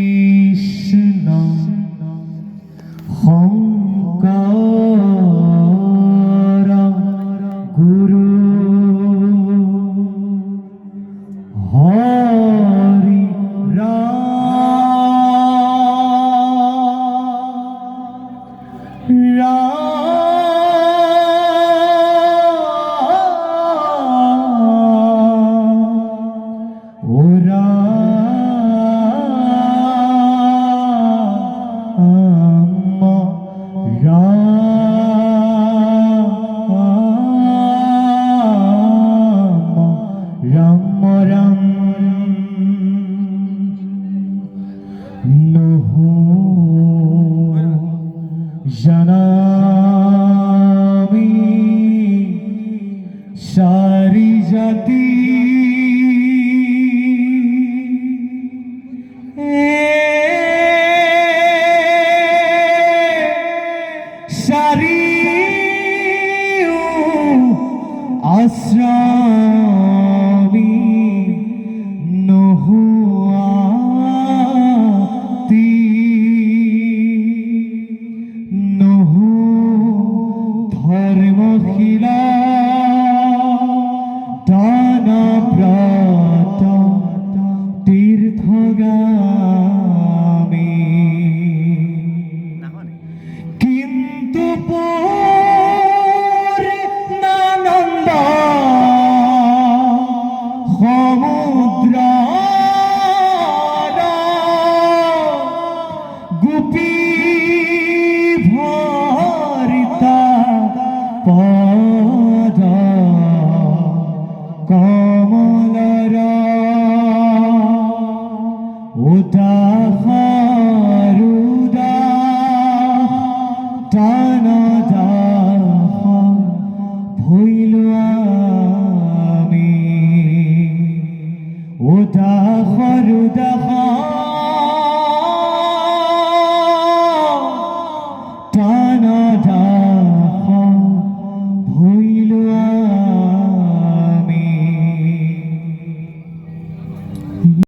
কৃষ্ণ শঙ্কৰ গুৰু হৰি জানামি সারি জাতি সারি আশ্রামি নহুয়াতি ধর্মশিলা দানা প্রাত তীর্থগামী কিন্তু পূর্ণানন্দ সমুদ্র গোপী পদ কমলর উদাহরুদা টানদাহ ভইল আমি উদাহরুদাহ